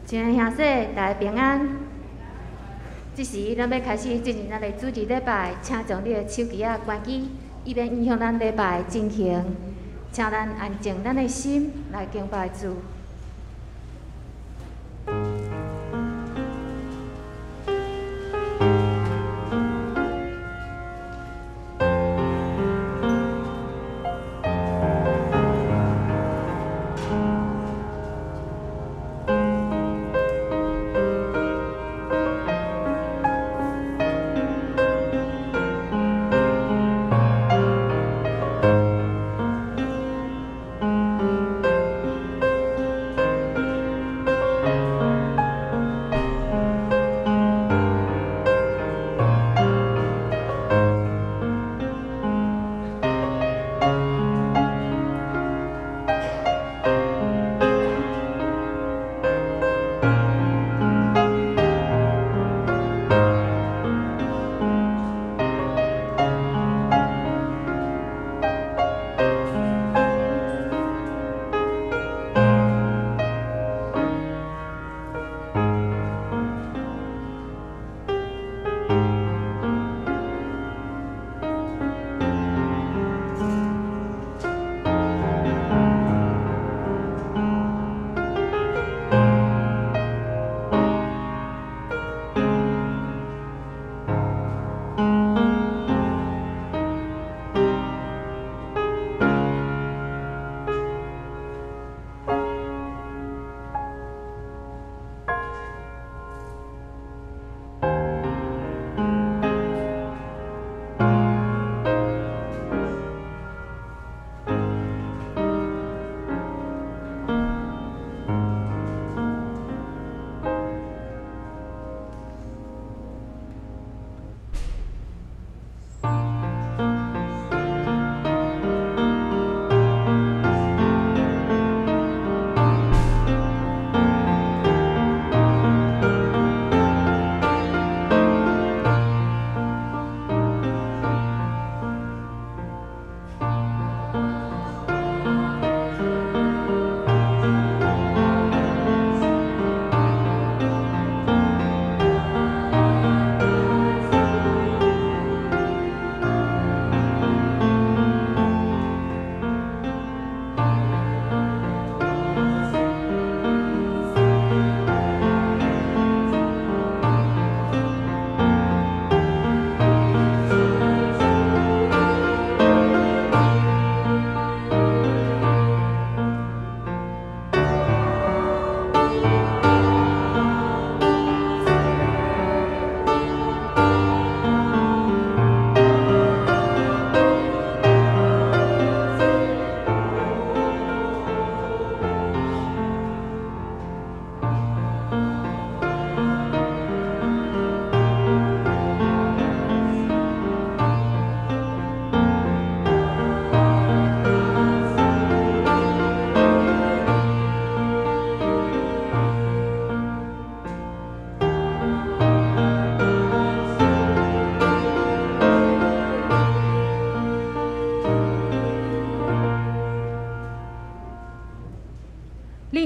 亲爱兄弟，大家平安。这时，咱要开始进行咱的主日礼拜，请将你的手机仔关机，以免影响咱礼拜的进行。请咱安静咱的心来敬拜主。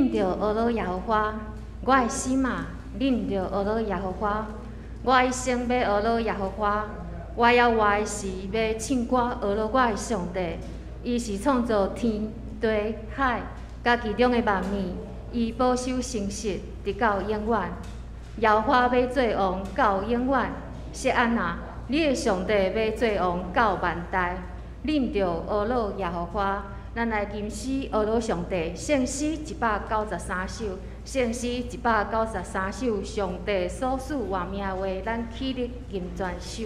领着俄罗耶和华，我的心啊，领着俄罗耶和华，我一生要俄罗耶和华，我要活的是要唱歌俄罗我的上帝。伊是创造天地海，甲其中的万物，伊保守诚实，直到永远。耶和华要做王到永远，锡安娜，你的上帝要做王到万代。领着俄罗耶和华，咱来吟诗俄罗上帝，圣诗193首，圣诗193首，上帝所赐活命话，咱起立吟全首。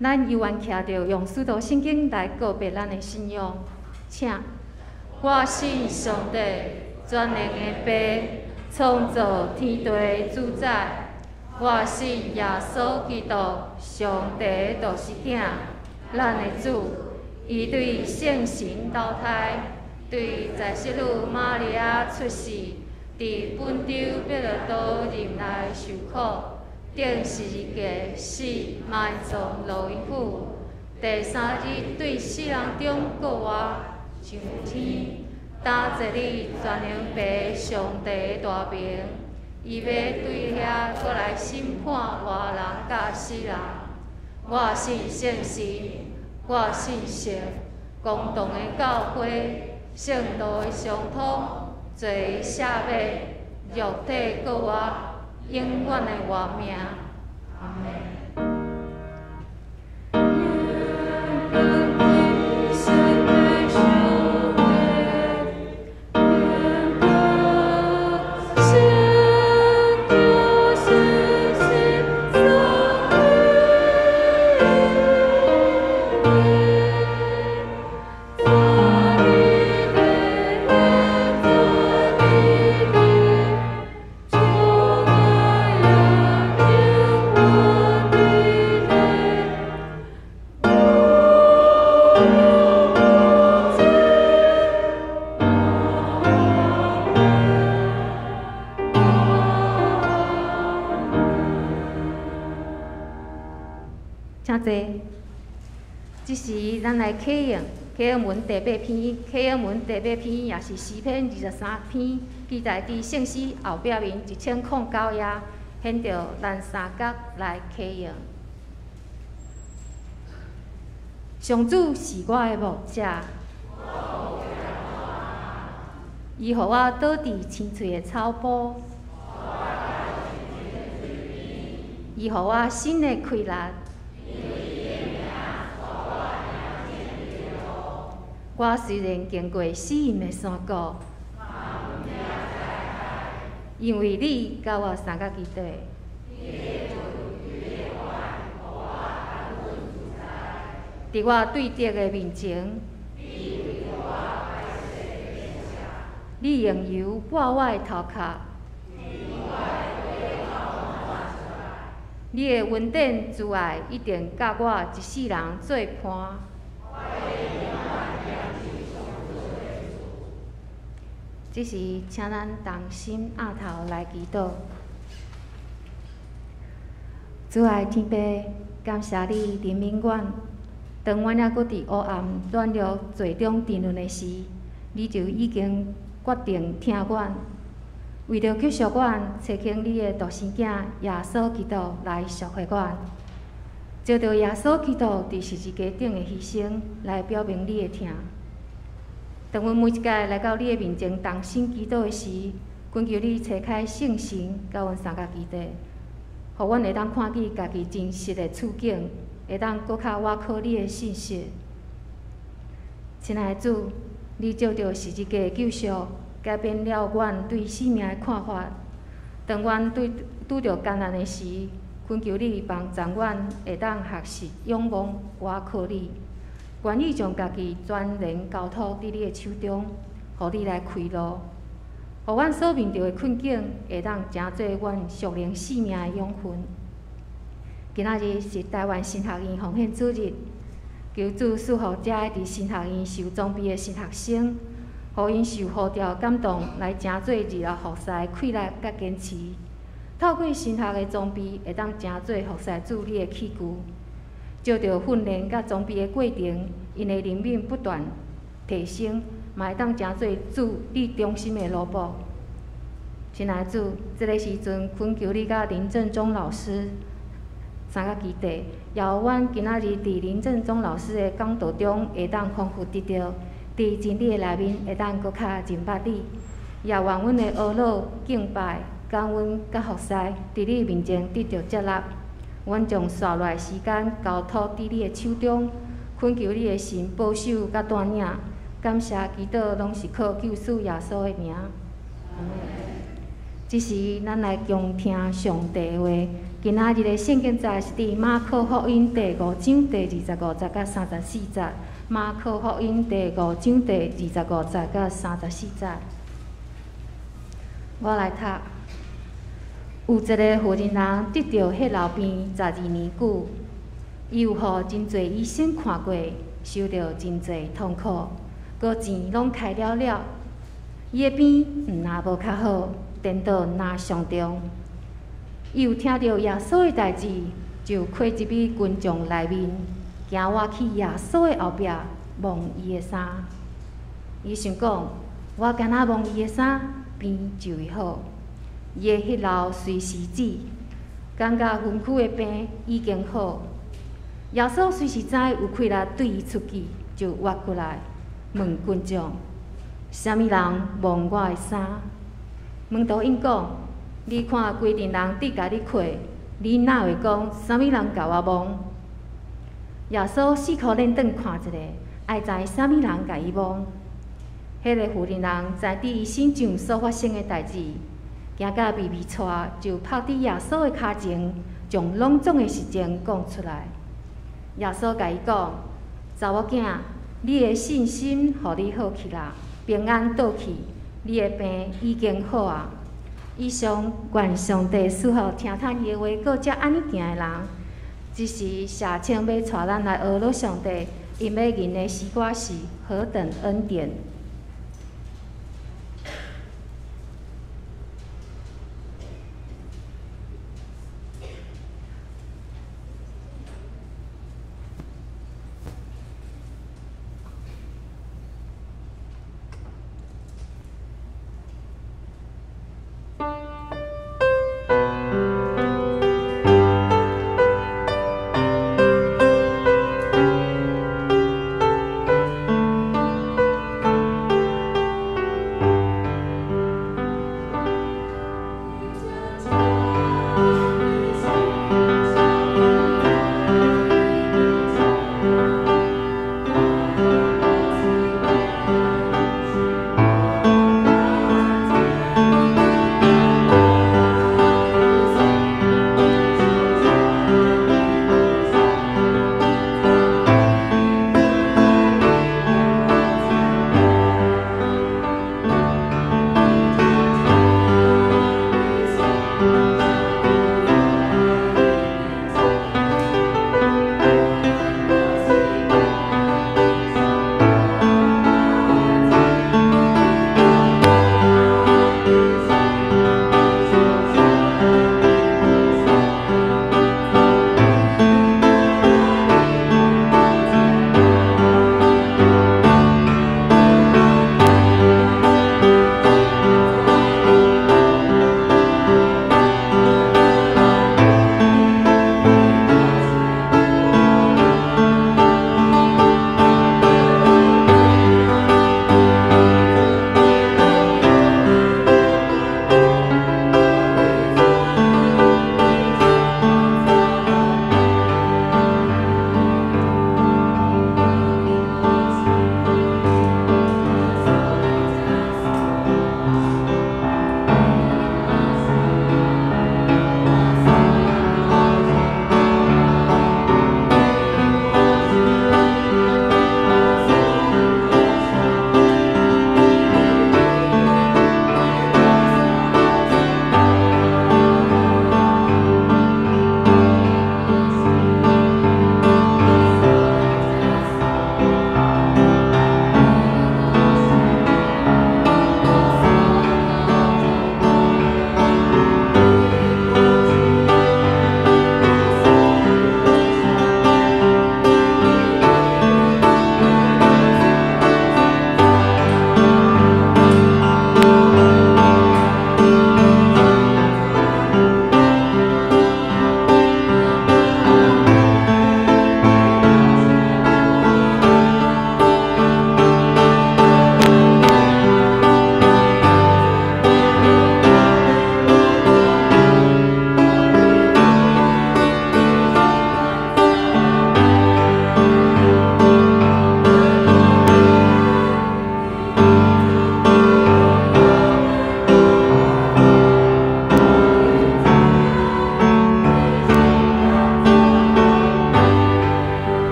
咱犹原徛着用许多圣经来告别咱的信仰，请。我信上帝，全能的爸，创造天地的主宰。我信耶稣基督，上帝就是囝，咱的主。伊对圣神投胎，对在世女玛利亚出世，伫本州彼拉多任内受苦。顶十字架死，埋葬路因府。第三日对死人中国活上天，担坐你全能爸上帝大名。伊要对遐过来审判活人甲死人。我信圣神，我信神，公堂的教会，圣道的相通，罪赦免，肉体过活。永远的活命，阿门。Yeah. 请坐。即时咱来启用启用文第8篇，启用文第8篇也是诗篇23篇，记载伫圣诗后壁面1009页，显着咱三角来启用。上主是我的牧者，伊予我倒伫青翠的草坡，伊予我新的开力。我虽然经过死荫的山谷，因为你甲我三角基地。伫我对敌的面前，你用油抹我的头壳，你的恩典慈爱一定甲我一世人做伴。即时，请咱同心压头来祈祷。主爱天父，感谢你怜悯阮。当阮还搁伫黑暗软弱罪中沉沦的时，你就已经决定听阮，为着救赎阮，找请你的独生囝耶稣基督来赎回阮。照着耶稣基督伫十字架顶的牺牲，来表明你的疼。当阮每一届来到你的面前同心祈祷的时，恳求你拆开圣神，甲阮三角基地，互阮会当看见家己真实的处境，会当搁较倚靠你的信息。亲爱的主，你照着十字架的救赎，改变了阮对生命的看法。当阮拄着艰难的时，恳求你帮助阮会当学习仰望倚靠你。愿意将家己全然交托伫你的手中，互你来开路，互阮所面对的困境会当成做阮属灵生命的养分。今仔日是台湾神学院奉献主日，求主赐福遮个伫神学院受装备的神学生，互因受呼召感动，来成做日后服侍的气力甲坚持。透过神学的装备，会当成做服侍主你的器具。照着训练甲装备的过程，因的灵敏不断提升，嘛会当成做主你中心的萝卜。亲爱的主，这个时阵恳求你甲林正忠老师三角基地，也有阮今仔日伫林正忠老师的讲道中会当丰富得到，伫真理的内面会当搁较认捌你，也愿阮的学老敬拜、感恩甲服侍，伫你面前得到接纳。阮将续来时间交托伫你的手中，恳求你的神保守甲带领。感谢祈祷拢是靠救主耶稣的名。即时咱来共听上帝的话。今仔日的圣经节是伫马可福音第5章第25节甲34节。马可福音第5章第25节甲34节。我来读。有一个富人人得到血流病12年久，伊有互真侪医生看过，受着真侪痛苦，个钱拢开了了。伊的病若无较好，颠倒若上重。伊有听到耶稣的代志，就跨入去群众内面，行活去耶稣的后壁，摸伊的衫。伊想讲，我干那摸伊的衫，病就会好。伊的血流随时止，感觉分区的病已经好。耶稣随时知有气力对伊出去，就挖过来问群众：啥物人摸我的衫？门徒因讲：你看规阵人伫家己看，你哪会讲啥物人甲我摸？耶稣四处连转看一下，爱知啥物人甲伊摸。迄个妇人人知伫伊身上所发生的代志。行到微微带，就趴伫耶稣的脚前，将隆重的事情讲出来。耶稣甲伊讲：查某囝，你的信心互你好起来，平安倒去，你的病已经好啊。以上愿上帝赐福听他伊的话，搁则安尼行的人，只是谢请要带咱来学罗上帝，因要引的时光是何等恩典。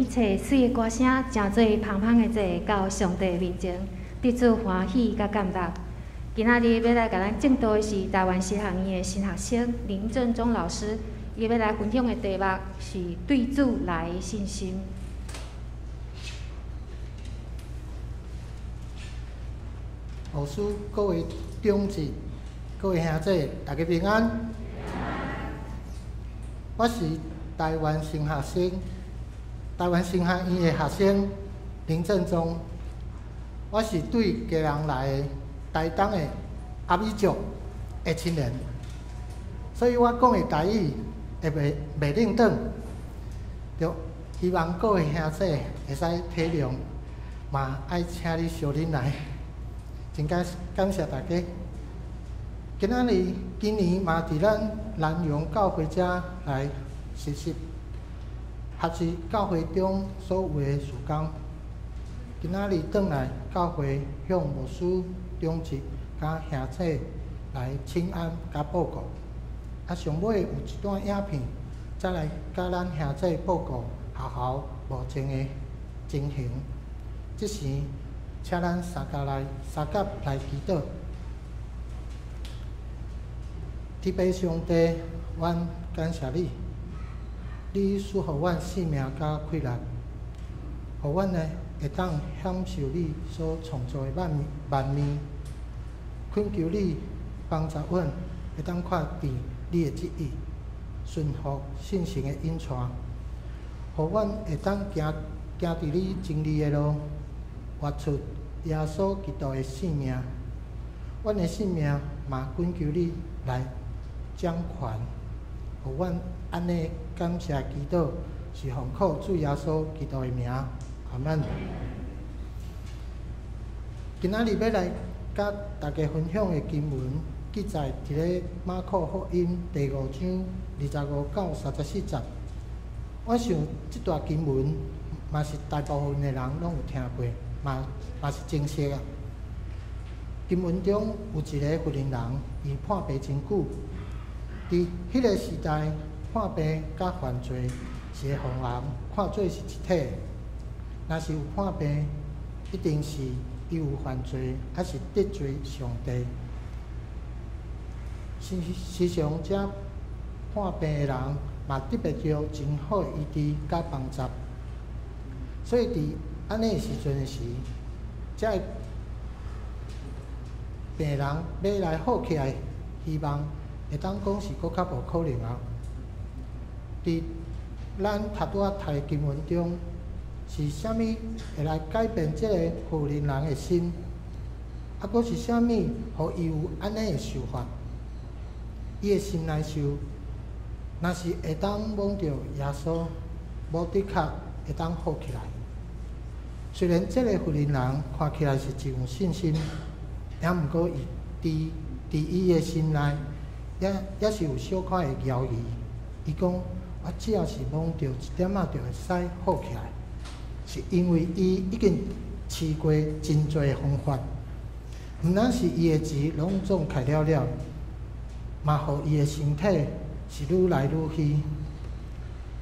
一切水的歌声，真做芳芳的坐到上帝面前，得主欢喜甲感动。今仔日要来甲咱正道的是台湾师范院的新学生林正忠老师，伊要来分享的题目是对主来的信心。老师、各位长子、各位兄弟，大家平安。我是台湾新学生，台湾新学院的学生林正忠。我是对家人来的台东的阿美族的亲人，所以我讲的台语会袂认得，就希望各位兄弟会使体谅，嘛爱请你小忍耐。真感谢大家。今年嘛伫咱南洋教会遮来实习，学习教会中所有的事工。今仔日转来教会向牧师、长子甲兄弟来请安甲报告。上尾有一段影片，再来甲咱兄弟报告学校目前的情形。即时，请咱三甲来祈祷。天父上帝，阮感谢你，你赐予阮性命甲快乐，互阮呢会当享受你所创造的万面。恳求你帮助阮，会当看见你的旨意，顺服信心的引带，互阮会当行伫你真理的路，活出耶稣基督的性命。阮的性命嘛，恳求你来掌权，互阮安尼感谢祈祷，是奉靠主耶稣基督的名，阿门。今仔日要来甲大家分享的经文，记载伫咧马可福音第5章25到34节。我想即段经文嘛是大部分的人拢有听过，嘛是真熟啊。经文中有一个妇人人，伊判病真久。伫迄个时代，判病甲犯罪是会互人看做是一体。若是有判病，一定是伊有犯罪，还是得罪上帝。时常这判病的人嘛得别着真好的医治甲帮助。所以伫安尼的时阵时，这病人要来好起来，希望会当讲是搁较无可能啊！伫咱拄仔读的经文中，是啥物会来改变这个妇人人的心？啊，搁是啥物，互伊有安尼的想法？伊的心内想，若是会当摸着耶稣，无的确会当好起来。虽然这个妇人人看起来是真有信心，也毋过伊伫伊的心内，也是有小可的犹豫。伊讲：我只要是摸着一点仔，就会使好起来。是因为伊已经试过真侪方法，毋但是伊的钱拢总开了，嘛互伊的身体是愈来愈虚。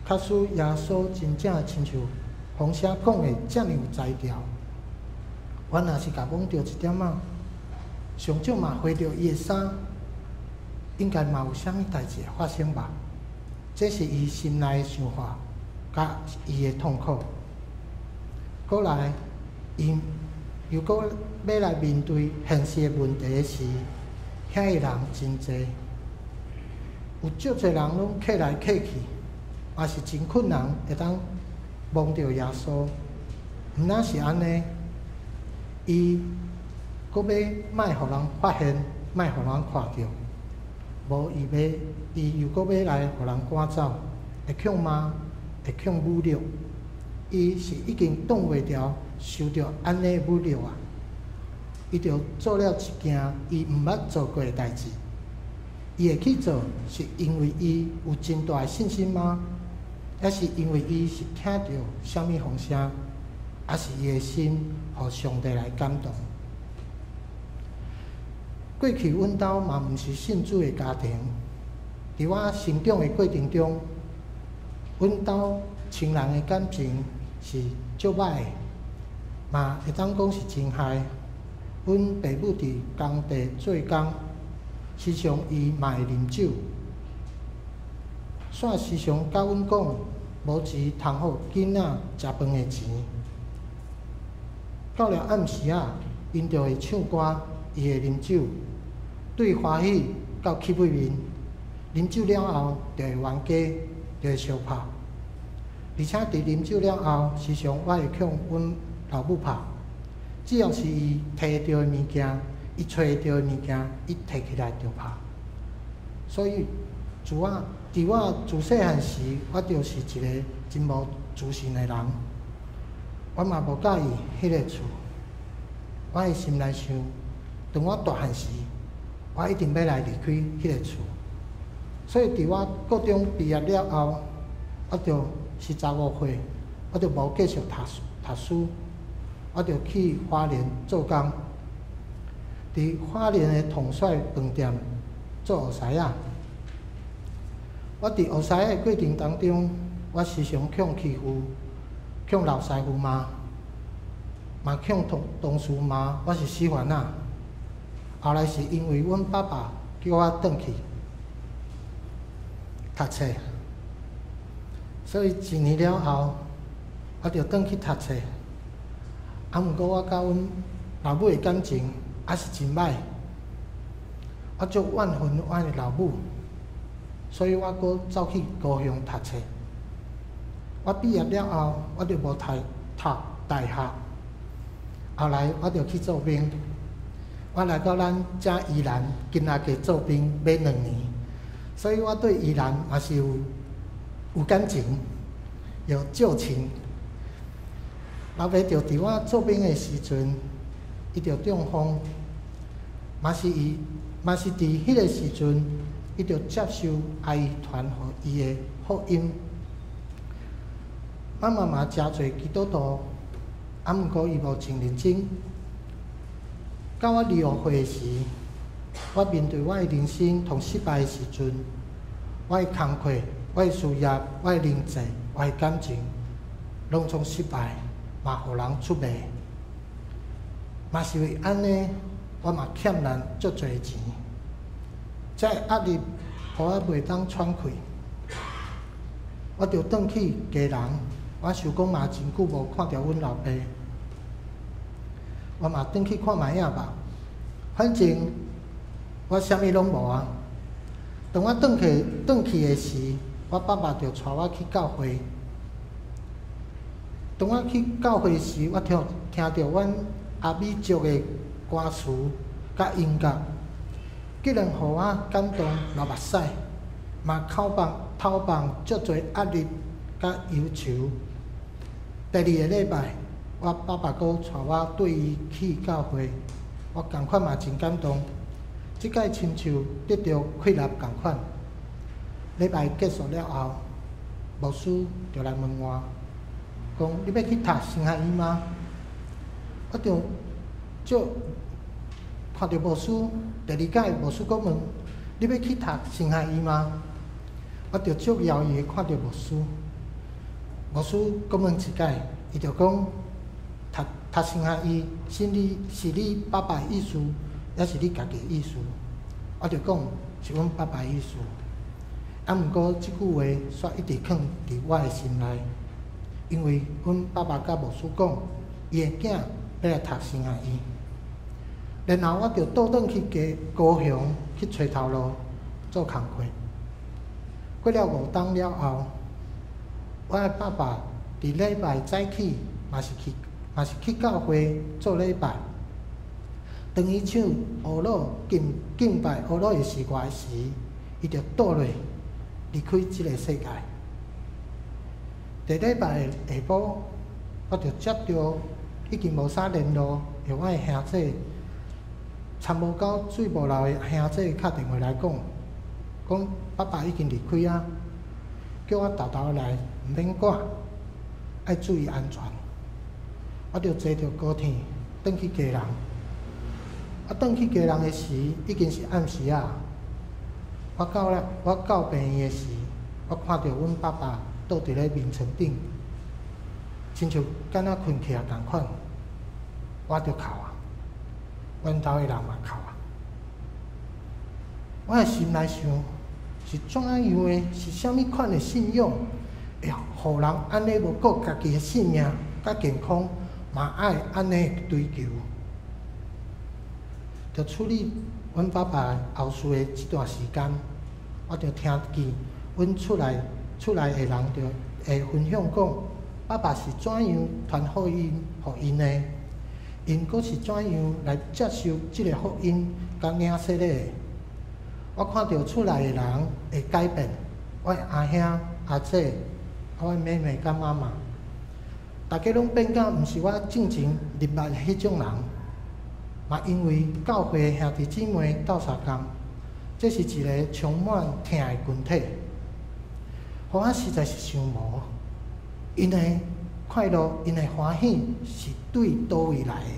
确实，耶稣真正亲像风声讲的遮尔有才调。我若是甲摸着一点仔，上少嘛回着伊的衫，应该嘛有啥物代志会发生吧？这是伊心内的想法，甲伊的痛苦。过来，伊如果要来面对现实的问题时，遐个人真侪，有足侪人拢客来客去，也是真困难会当摸着耶稣。毋但是安尼，伊搁要莫互人发现，莫互人看着，无伊又搁要来互人赶走，会恐骂，会恐侮辱。伊是已经挡袂牢，受着安尼侮辱啊！伊就做了一件伊毋捌做过的代志。伊会去做，是因为伊有真大的信心吗？还是因为伊是听到啥物风声？还是伊的心互上帝来感动？过去阮兜嘛毋是信主的家庭，伫我成长的过程中，阮兜亲人的感情是足歹的，嘛会当讲是真害。阮爸母伫工地做工，时常伊嘛会啉酒，煞时常甲阮讲无钱通互囡仔食饭的钱。到了暗时啊，因就会唱歌，伊会啉酒，对欢喜到气尾面。啉酒了后，就会冤家，就会相拍。而且伫啉酒了后，时常我会向阮老母拍。只要是伊摕到的物件，伊找到的物件，伊摕起来就拍。所以，伫我自细汉时，我就是一个真无自信的人。我嘛无介意迄个厝。我的心内想，当我大汉时，我一定要来离开迄个厝。所以，伫我高中毕业了后，我就15岁，我就无继续读书，我就去花莲做工，伫花莲的统帅饭店做学师仔。我伫学师的过程当中，我时常向欺负，向老师傅骂，嘛向同事骂我是死烦仔。后来是因为阮爸爸叫我转去读册，所以一年了后，我就转去读册。毋过我甲阮老母的感情还是真歹，我足怨恨我的老母，所以我阁走去高雄读册。我毕业了后，我就无读大学，后来我就去做兵。我来到咱遮宜兰，今仔加做兵要2年，所以我对宜兰也是有感情，有旧情。老爸就伫我做兵的时阵，伊就中风，嘛是伫迄个时阵，伊就接受阿姨传互伊的福音。我妈妈诚侪基督徒，毋过伊无真认真。到我25岁时，我面对我的人生同失败的时阵，我的工课、我的事业、我的人际、我的感情，拢总失败，嘛互人出卖。嘛是为安尼，我嘛欠人足侪钱，这压力互我袂当喘气。我就转去家人，我想讲嘛真久无看到阮老爸。我嘛转去看卖影吧，反正我啥物拢无啊。当我转去的时，我爸爸就带我去教会。当我去教会时，我听到阮阿美族的歌词甲音乐，既然互我感动流目屎，嘛透放足侪压力甲忧愁。第2个礼拜，我爸爸阁带我对伊去教会，我共款嘛真感动。即摆亲像得到快乐共款。礼拜结束了后，牧师就来问我，讲你要去读神学院吗？我就看到牧师，第2届牧师阁问，你要去读神学院吗？我就足摇曳看到牧师，牧师阁问一届，伊就讲读神学院是你爸爸的意思，还是你家己的意思？我就讲是阮爸爸的意思。毋过即句话煞一直藏伫我的心内，因为阮爸爸甲牧师讲，伊的囝要来读神学院。然后我就倒转去高雄去找头路做工课。过了5冬了后，我的爸爸伫礼拜早起嘛是去教会做礼拜。当伊唱乌老敬拜乌老的诗歌时，伊就倒落离开即个世界。第礼拜下晡，我就接到已经无啥联络的我的兄弟，参无到水无流的兄弟敲电话来讲爸爸已经离开啊，叫我豆豆来，毋免赶，爱注意安全。我就坐着高铁转去家人。我转去家人的时，已经是暗时啊。我到病院的时，我看到阮爸爸倒伫咧眠床顶，一亲像敢若困起啊共款，我着哭啊，阮兜诶人嘛哭啊。我诶心内想，是怎样诶？是啥物款诶信仰，会互人安尼无顾家己诶性命甲健康，嘛爱安尼追求？着处理阮爸爸后事诶即段时间，我着听见阮厝内诶人着会分享讲，爸爸是怎样传福音互因诶，因阁是怎样来接受即个福音甲领洗礼。我看到厝内诶人会改变，我阿兄、阿姐、我妹妹甲妈妈，大家拢变甲毋是我正前入捌迄种人。嘛，因为教会的兄弟姊妹斗相共，这是一个充满疼的群体，互我实在是想无，因的快乐、因的欢喜是对倒位来的。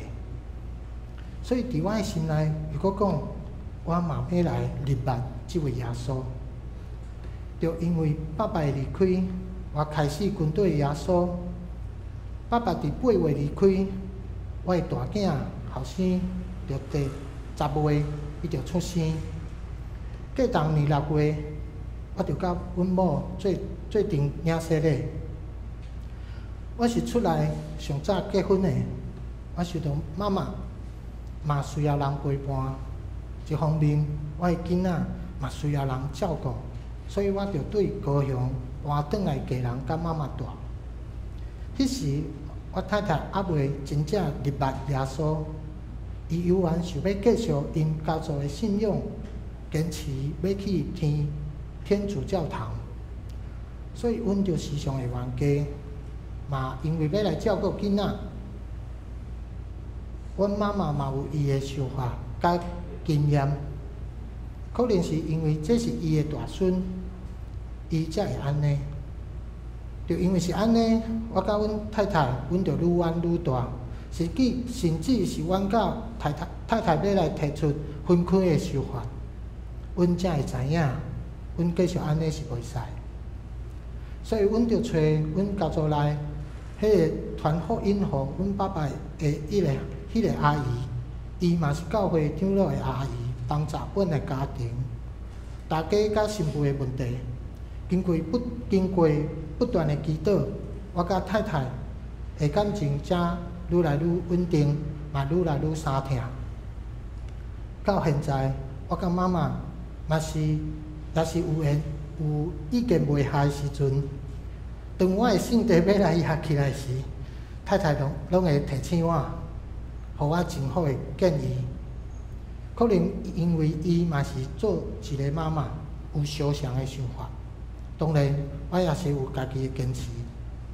所以伫我的心内，如果讲我嘛要来入捌即位耶稣，就因为爸爸的离开，我开始跟对耶稣。爸爸伫8月离开，我的大囝后生。着第10月，伊着出生。过当年6月，我着甲阮某做阵领洗礼。我是厝内上早结婚的，我想到妈妈嘛需要人陪伴，一方面我的囡仔嘛需要人照顾，所以我着对高雄搬转来家人甲妈妈住。迄时我太太还未真正入捌耶稣。伊犹原想要继续因家族的信仰，坚持要去天主教堂，所以阮就时常会冤家，嘛因为要来照顾囡仔，阮妈妈嘛有伊的想法甲经验，可能是因为这是伊的大孙，伊才会安尼。就因为是安尼，我甲阮太太，阮就愈冤愈大。甚至是阮甲太太要来提出分开的想法，阮才会知影，阮继续安尼是袂使。所以阮就找阮家族内迄个传福音互阮爸爸的迄个阿姨，伊嘛是教会长老的阿姨，帮助阮的家庭。大家甲媳妇的问题，经过不断的祈祷，我甲太太的感情才愈来愈稳定，嘛愈来愈相疼。到现在，我甲妈妈嘛是也是有意见袂合的时阵，当我的性地要来合起来时，太太拢会提醒我，互我真好的建议。可能因为伊嘛是做一个妈妈，有相像的想法。当然，我也是有家己的坚持。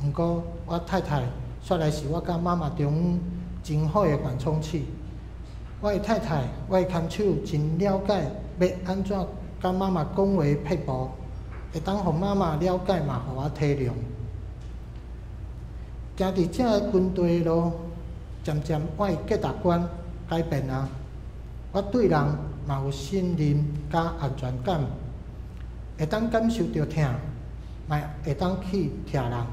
毋过，我太太煞来是我甲妈妈中真好的缓冲器。我的太太，我的牵手真了解要安怎甲妈妈讲话配步，会当互妈妈了解嘛，互我体谅。行伫这个军队的路，渐渐我的价值观改变啊。我对人嘛有信任甲安全感，会当感受到疼，嘛会当去疼人。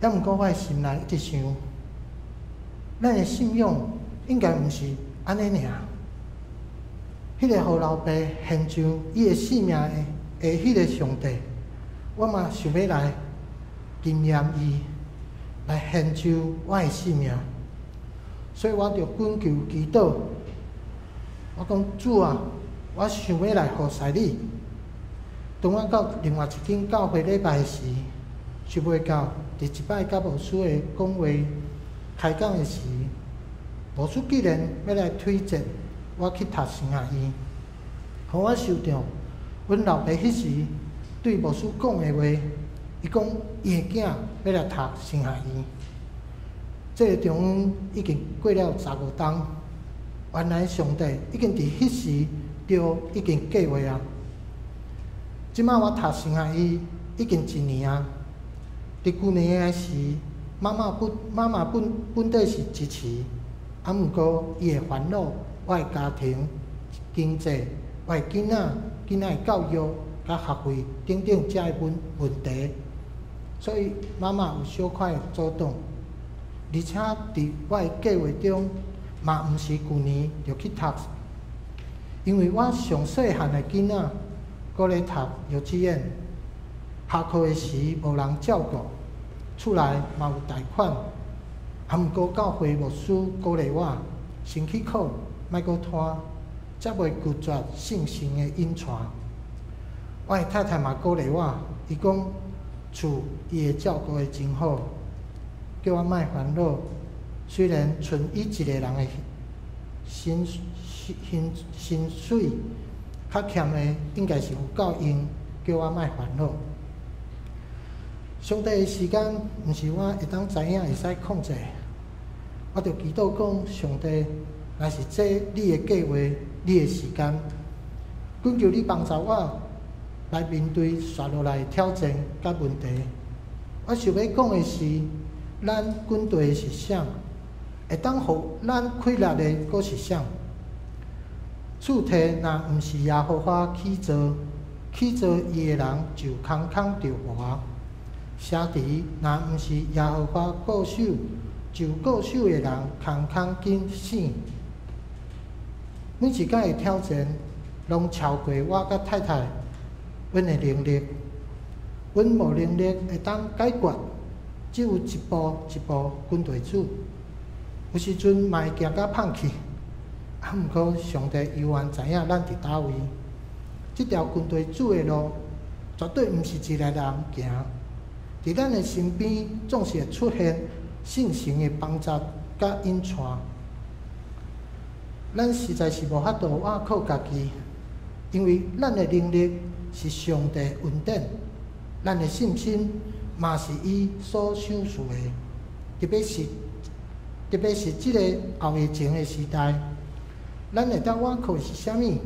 也毋过我的心内一直想，咱的信仰应该毋是安尼尔。迄个互老爸献上伊的性命的迄个上帝，我嘛想要来经验伊，来献上我的性命。所以我就恳求祈祷，我讲主啊，我想要来服侍你。当我到另外一间教会礼拜时，想袂到伫一摆甲牧师的讲话开讲的时，牧师既然要来推荐我去读神学院，互我想到阮老爸迄时对牧师讲的话，伊讲伊的囝要来读神学院。这个中已经过了15冬，原来上帝已经伫迄时就已经计划啊。即摆我读神学院已经1年啊。伫去年的时，妈妈本底是支持，啊，毋过伊的烦恼，我的家庭、经济、我的囡仔的教育、甲学费等等遮个问题，所以妈妈有小可阻挡。而且伫我的计划中，嘛毋是旧年就去读，因为我上细汉的囡仔，搁咧读幼稚园，下课的时无人照顾，厝内嘛有贷款，也毋过教会牧师鼓励我，先去考，莫搁拖，才袂拒绝圣神的引传。我的太太嘛鼓励我，伊讲厝伊会照顾的真好，叫我莫烦恼。虽然剩伊一个人的薪水较欠的，应该是有够用，叫我莫烦恼。上帝的时间毋是我会当知影会使控制，我着祈祷讲，上帝，若是这你的计划，你的时间，恳求你帮助我来面对刷落来的挑战甲问题。我想要讲的是，咱军队的是啥？会当互咱快乐的，阁是啥？主题若毋是耶和华起造，起造伊的人就空空着活。城池若毋是耶和华固守，就固守的人空空紧死。每一摆的挑战，拢超过我甲太太阮的能力。阮无能力会当解决，只有一步一步跟地主。有时阵嘛会行甲放弃，毋过上帝犹原知影咱伫倒位。即条跟地主的路，绝对毋是一个人行。伫咱的身边，总是会出现圣神的帮助甲引传。咱实在是无法度倚靠家己，因为咱的能力是上帝恩典，咱的信心嘛是伊所赏赐的。特别是即个后疫情的时代，咱会当倚靠的是啥物？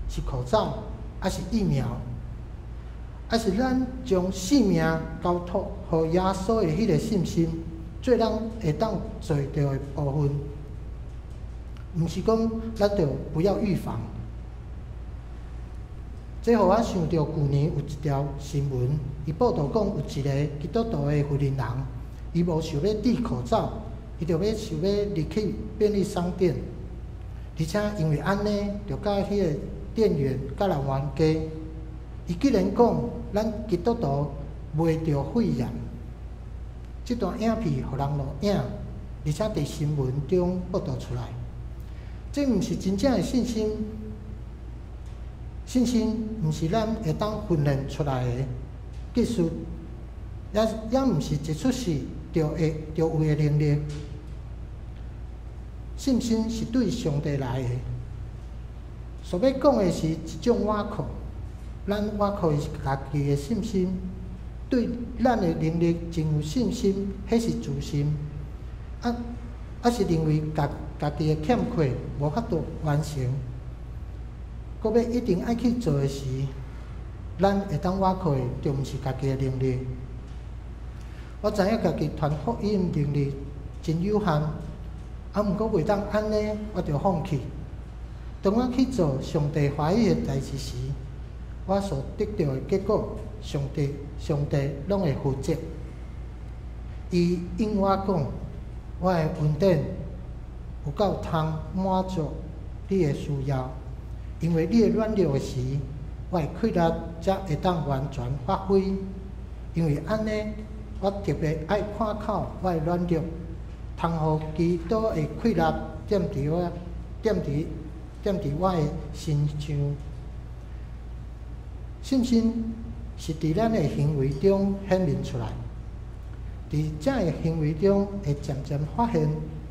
是口罩，还是疫苗？还是咱将性命交托予耶稣的迄个信心，做咱会当做到的部分？毋是讲咱着不要预防。这互我想到旧年有一条新闻，伊报道讲有一个基督徒的福音人，伊无想要戴口罩，伊着想要入去便利商店，而且因为安尼，着甲迄个店员甲人冤家。伊竟然讲，咱基督徒袂着肺炎。这段影片互人录影，而且伫新闻中报道出来。这毋是真正的信心，信心毋是咱会当训练出来的技术，也毋是一出世就有的能力。信心是对上帝来的。所要讲的是一种倚靠。咱倚靠的是家己的信心，对咱的能力真有信心，迄是自信。是认为家己的欠缺无法度完成，搁要一定爱去做的时，咱会当倚靠的就毋是家己的能力。我知影家己传福音能力真有限，毋过袂当安尼，我着放弃。当我去做上帝欢喜的代志时，我所得到的结果，上帝拢会负责。伊应我讲，我的恩典有够通满足你的需要，因为你的软弱的时，我的气力才会当完全发挥。因为安尼，我特别爱看靠我的软弱，通互基督的气力踮伫我的身上。信心是伫咱的行为中显明出来，伫这个行为中会渐渐发现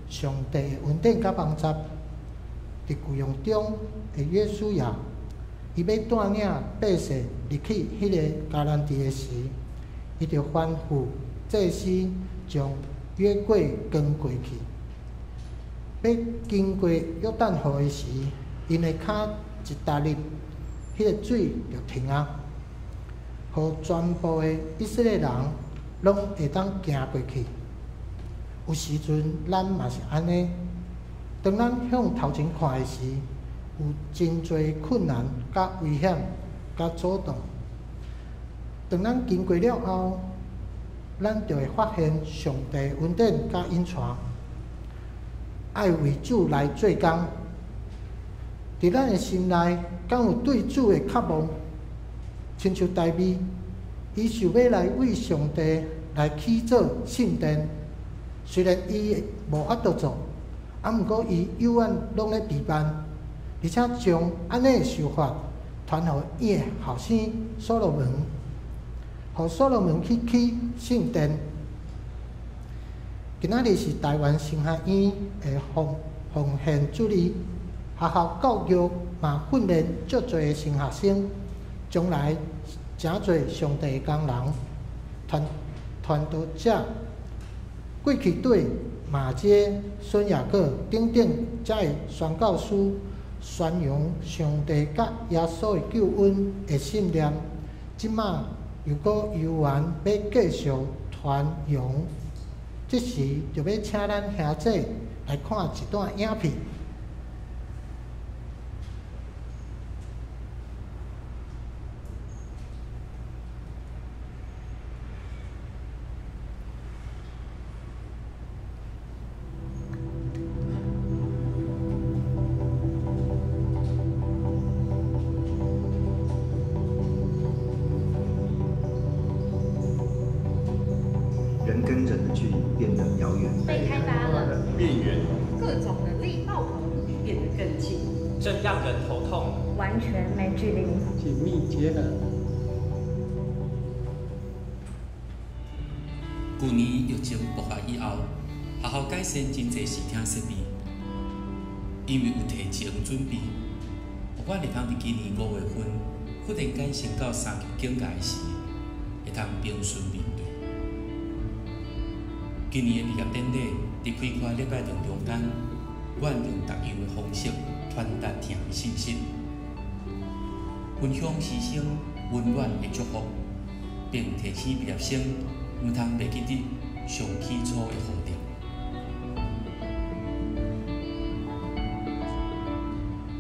上帝的恩典甲帮助。伫旧约中的约书亚，伊要带领百姓入去迄个迦南地的时，伊就吩咐祭司将约柜扛过去。要经过约旦河的时，因的脚一踏入，迄个水就停啊，互全部的以色列人拢会当行过去。有时阵咱嘛是安尼，当咱向头前看的时，有真侪困难、甲危险、甲阻挡。当咱经过了后，咱就会发现上帝恩典甲恩泉，爱为主来做工。伫咱的心内，敢有对主的渴望？亲像大卫，伊想要来为上帝来起造圣殿，虽然伊无法度做，毋过伊右岸拢咧陪伴，而且将安尼的想法传互伊的后生所罗门，互所罗门去起圣殿。今仔日是台湾神学院的奉献主日，学校教育嘛训练足侪的神学生，将来诚侪上帝的工人、传道者。过去对马街、孙雅各等等才会宣教师宣扬上帝甲耶稣的救恩的信念，即马又搁游玩要继续传扬。这时就要请咱兄弟来看一段影片。人跟人的距离变得遥远，被开发了，变远，各种能力爆棚，变得更近，正让人头痛。完全没距离。紧密结合。去年疫情爆发以后，学校改善真侪视听设备，因为有提前准备，我会通伫今年5月份忽然间升到3级警戒时，会通平顺面对。今年的毕业典礼伫开课礼拜堂中间，阮用特有的方式传达听的信息，分享师生温暖的祝福，并提醒毕业生毋通袂记得上起初的风调。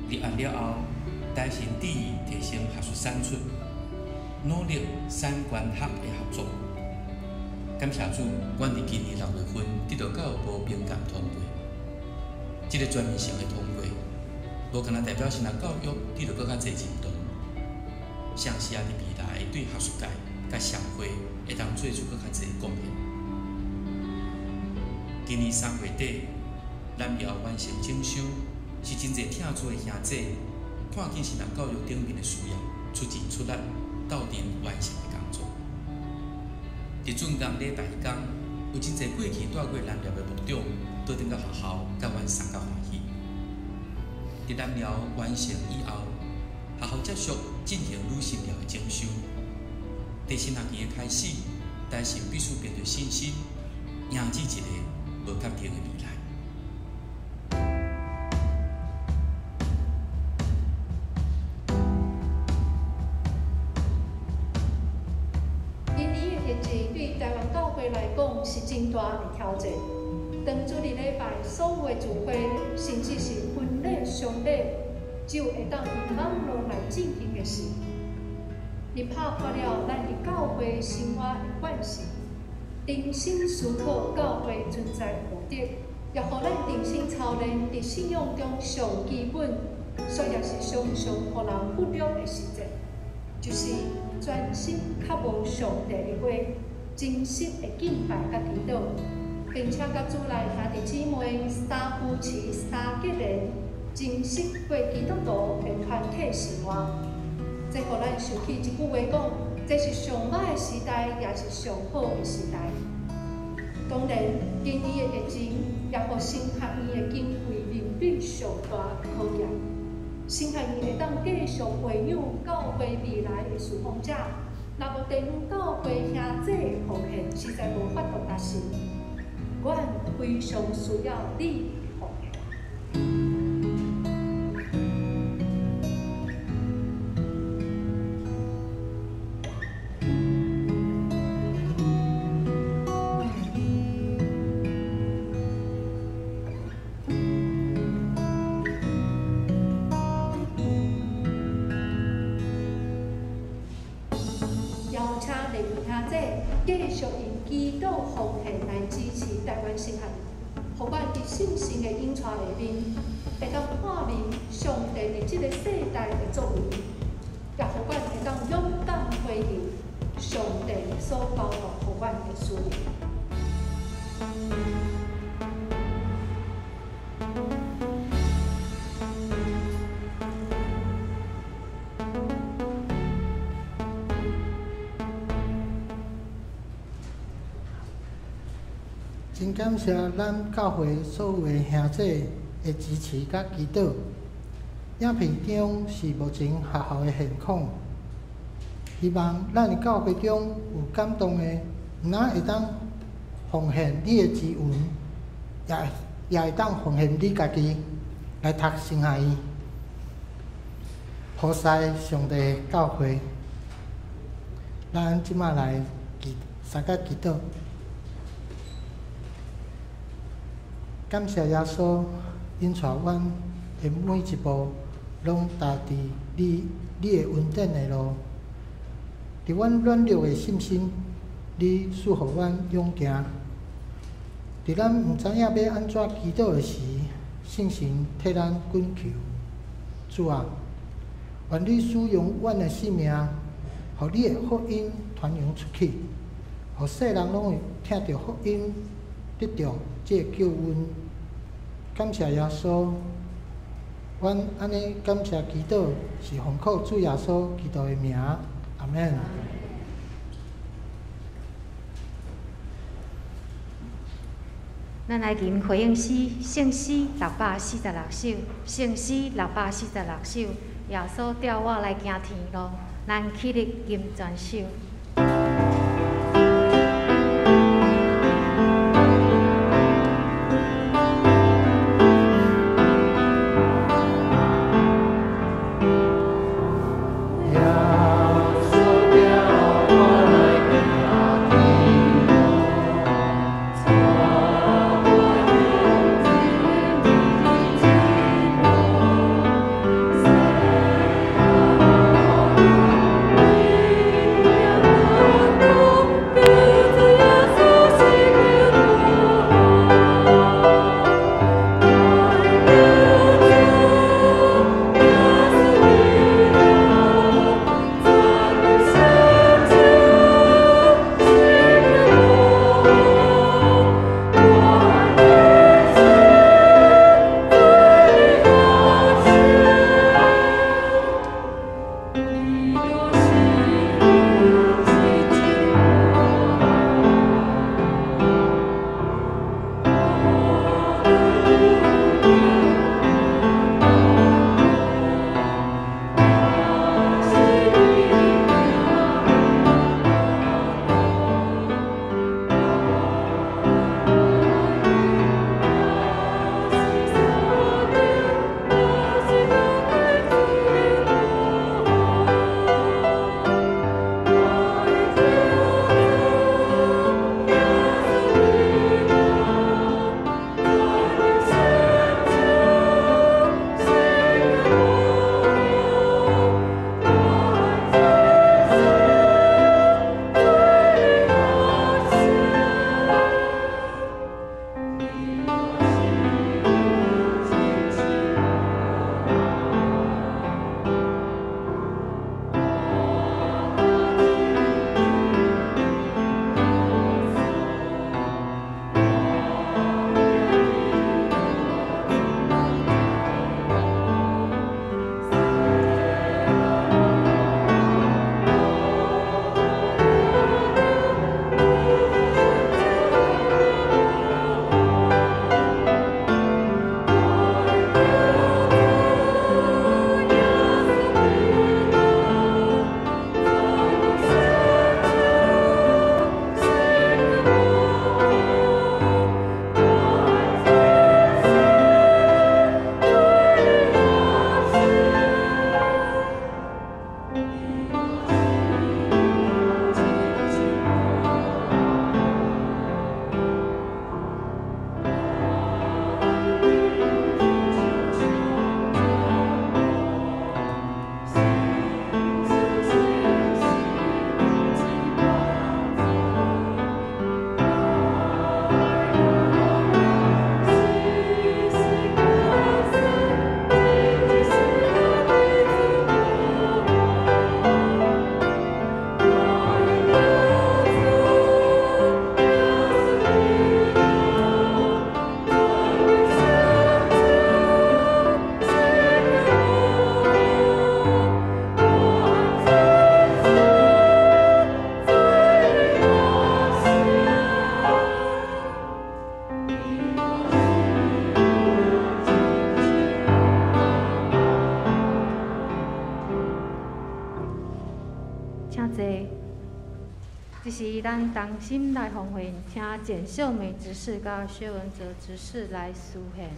入学了后，台新第二提升学术产出，努力产官学的合作。感谢主，阮伫今年6月份得到教育部敏感通过，这个全面性的通过，无仅代表新学教育得到更较侪进度，相信也伫未来对学术界甲社会会当做出更较侪贡献。今年3月底，咱也完成整修，是真侪听出的兄弟看见新学教育顶面的需要，出钱出力，斗阵完成的工作。伫准工礼拜天，有真侪过去带过南寮的牧长，倒转到学校，甲阮三甲欢喜。伫南寮完成以后，学校接续进行女神寮的整修。第新学期的开始，台新必须面对信心，迎接一个无确定的未来。来讲是真大的挑战。当主日礼拜所有的聚会，甚至是婚礼、丧礼，只有会当用网络来进行的事。你打破了咱与教会生活的关系，重新思考教会存在的目的，也互咱重新操练伫信仰中上基本，却也是常常互人忽略的事情，就是专心渴慕上帝的话。真实的敬拜甲祈祷，并且甲主内兄弟姊妹、三夫妻、三结连，真实过基督徒的团体生活。这互咱想起一句话讲：这是上歹的时代，也是上好的时代。当然，今年的疫情也互神学院的经费面对上大的考验。神学院会当继续培养教会未来的侍奉者。若无地方教会兄弟的奉献，实在无法度达成。阮非常需要你的奉献。弟兄姐继续用祈祷奉献来支持台湾圣学，互阮伫信心的引带下面，会当看明上帝伫即个世代的作为，也互阮会当勇敢回应上帝所包罗互阮的需要。真感谢咱教会所有的兄姐的支持甲祈祷。影片中是目前学校的现况，希望咱的教会中有感动的，毋但会当奉献你的资源，也会当奉献你家己来读神学院，普世上帝的教会。咱即马来三个祈祷。感谢耶稣引带阮的每一步，拢踏伫你的恩典的路。伫阮软弱的信心，你赐予阮勇行。伫咱毋知影要安怎祈祷的时，圣神替咱恳求。主啊，愿你使用阮的性命，互你的福音传扬出去，互世人拢会听到福音，得到这救恩。感谢耶稣，阮安尼感谢祈祷，是奉靠主耶稣基督的名，阿免。咱来吟回应诗，圣诗646首，圣诗646首，耶稣调我来行天路，咱起立吟全首。Hãy subscribe cho kênh Ghiền Mì Gõ để không bỏ lỡ 请坐。这是咱同心来奉献，请简秀美执事甲薛文哲执事来书献。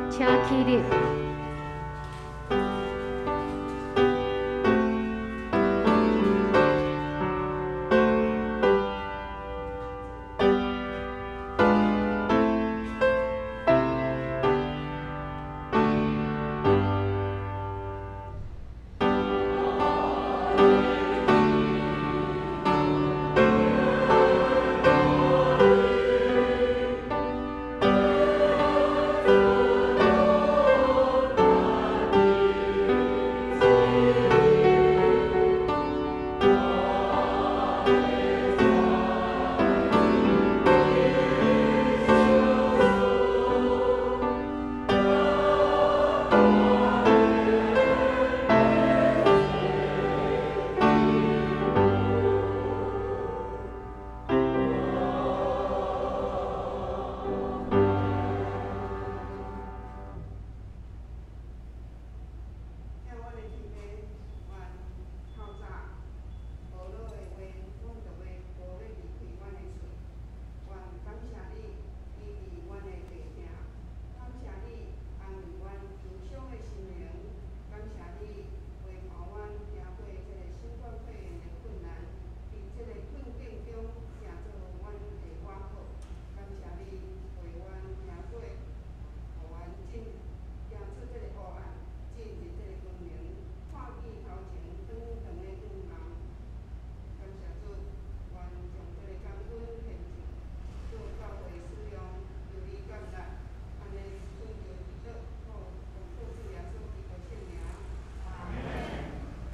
请起立。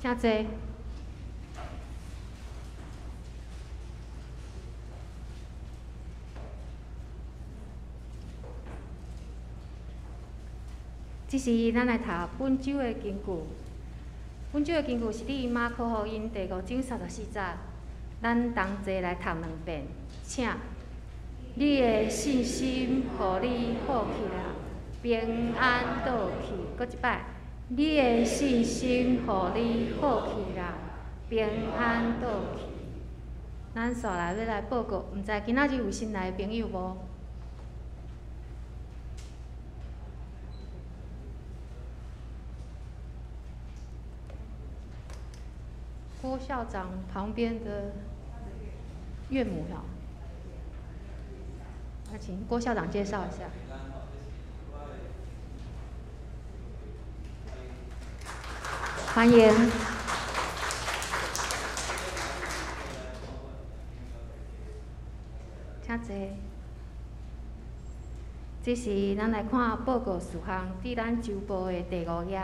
请坐。这是咱来读本周的经句。本周的经句是伫马可福音第5章34节，咱同齐来读2遍，请。你的信心，互你好起来，平安倒去。搁一摆。你的信心，互你好起来，平安倒去。咱煞来要来报告，毋知今仔日有新来的朋友无？郭校长旁边的岳母哈，那请郭校长介绍一下。欢迎。请坐。这是咱来看报告事项，伫咱周报的第5页。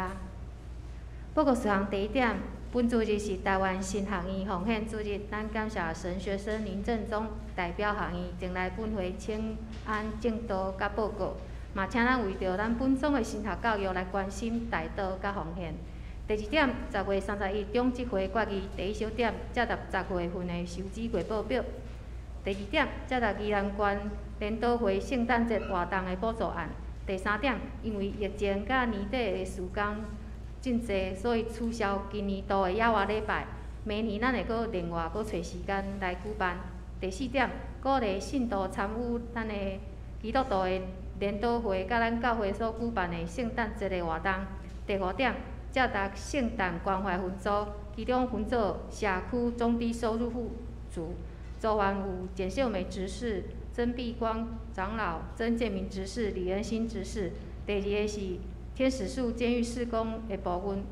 报告事项第1点，本主日是台湾新学院奉献主日，咱感谢神学生林正宗代表学院前来本会请安正道甲报告，嘛请咱为着咱本宗的神学教育来关心代祷甲奉献。第二点，10月31中即回决议第1小点接纳10月份的收支月报表。第2点，接纳宜兰县联导会圣诞节活动的补助案。第3点，因为疫情甲年底的事工真济，所以取消今年度的野外礼拜。明年咱会搁另外搁找时间来举办。第4点，鼓励信徒参与咱的基督徒的联导会甲咱教会所举办的圣诞节的活动。第5点，接纳圣诞关怀分组，其中分组社区中低收入户组组员有简秀梅执事、曾碧光长老、曾建明执事、李恩新执事。第2个是天使树监狱事工的部分，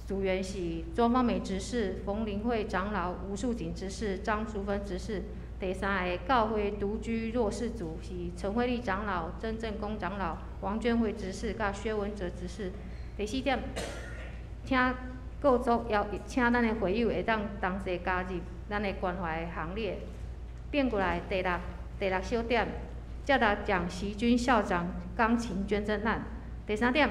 组员是庄芳美执事、冯林慧长老、吴树锦执事、张淑芬执事。第3个教会独居弱势组是陈慧丽长老、曾正公长老、王娟慧执事甲薛文哲执事。第4点，请各组请咱的会友会当同齐加入咱的关怀行列。变过来第6小点，接纳蒋习君校长钢琴捐赠案。第3点，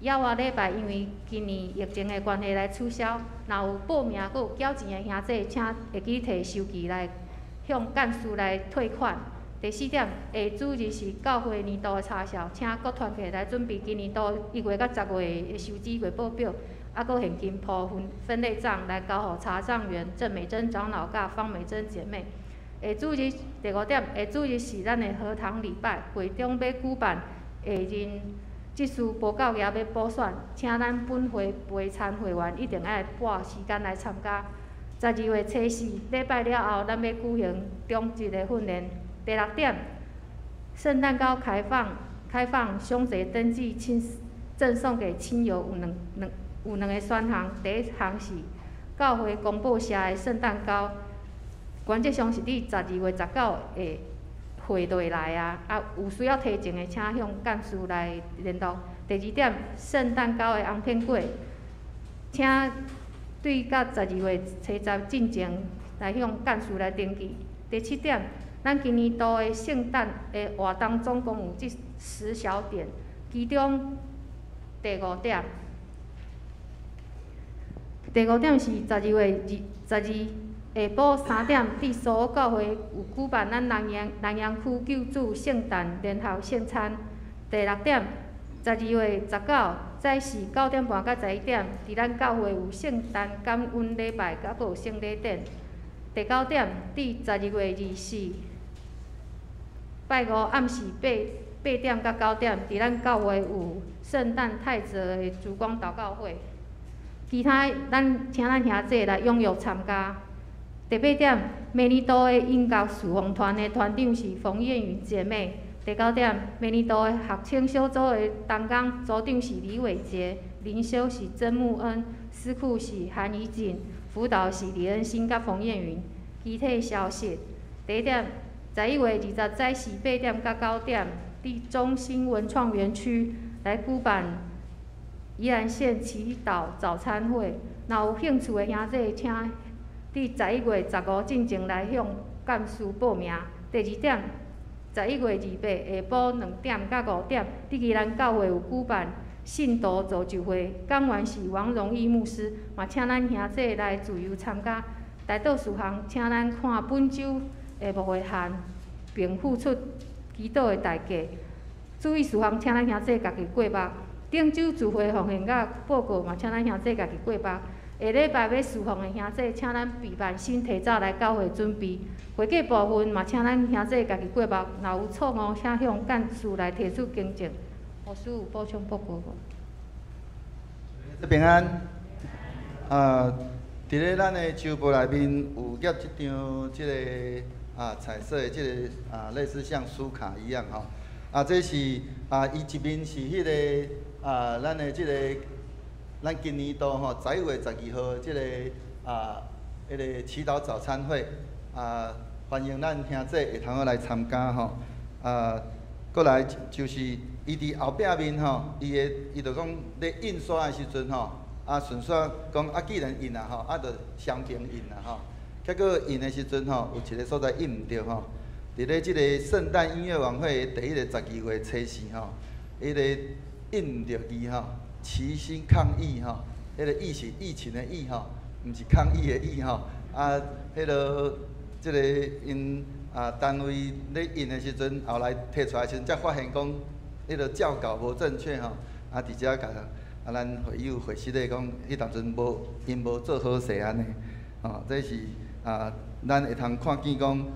野外礼拜因为今年疫情的关系来取消，若有报名佮有缴钱的兄弟，请会记摕收据来向干事来退款。第4点，下主日是教会年度的查销，请各团体来准备今年度1月到10月的收支月报表，佮现金部分类账来交予查账员郑美珍长老甲方美珍姐妹。下主日第5点，下主日是咱的和堂礼拜，会中要举办下任职事报告业要补选，请咱本会陪参会员一定爱拨时间来参加。12月初4礼拜了后，咱要举行中职的训练。第6点，圣诞糕开放详细登记赠送给亲友有两个选项。第1项是教会公报社的圣诞糕，原则上是你12月19的会就会来啊，有需要提前的，请向干事来联络。第2点，圣诞糕的红片粿，请对到12月初10进前来向干事来登记。第7点，咱今年度的圣诞的活动总共有10小点，其中第5点是12月22下晡3点，伫苏澳教会有举办咱南洋区救助圣诞联合圣餐。第6点，12月19早时9点半到11点，伫咱教会有圣诞感恩礼拜，甲佫有圣礼典。第9点，伫12月24拜5暗时8点到9点，伫咱教会有圣诞太子的烛光祷告会。其他请咱兄弟来踊跃参加。第8点，明年度的音乐侍奉团的团长是冯燕云姐妹。第9点，明年度的学青小组的同工组长是李伟杰，灵修是曾木恩，司库是韩怡锦，辅导是李恩新甲冯燕云。具体消息，第1点，11月20早时8点到9点，伫中心文创园区来举办宜兰县祈祷早餐会。若有兴趣的兄弟，请伫11月15进前来向干事报名。第2点，11月28下晡2点到5点，伫宜兰教会有举办信徒造就会，讲员是王荣义牧师，嘛请咱兄弟来自由参加。大道事项，请咱看本周的幕会函，并付出祈祷的代价。注意事项，请咱兄弟家己过目。顶周聚会奉献甲报告嘛，请咱兄弟家己过目。下礼拜要侍奉的兄弟，请咱备办先提早来教会准备。会计部分嘛，请咱兄弟家己过目。若有错误，请向干事来提出更正。牧师有补充报告无？平安。伫咧咱的周报内面有夹即张彩色的类似像书卡一样吼。这是伊一面是迄个咱的咱今年度吼11月12号迄个祈祷早餐会欢迎咱兄弟会通来参加吼。过来就是伊伫后壁面吼，伊就讲咧印刷的时阵吼。顺续讲既然印吼，就双边印吼。结果印的时阵吼，有一个所在印唔着吼。伫咧即个圣诞音乐晚会第1个12月初4吼，迄个印唔着字吼，齐心抗疫吼，迄个疫是疫情的疫吼，毋是抗议的疫吼。迄个即个因单位咧印的时阵，后来摕出来时阵，才发现讲迄个校稿无正确吼。直接甲咱会友会师咧讲，迄当阵因无做好势安尼。这是咱会通看见讲。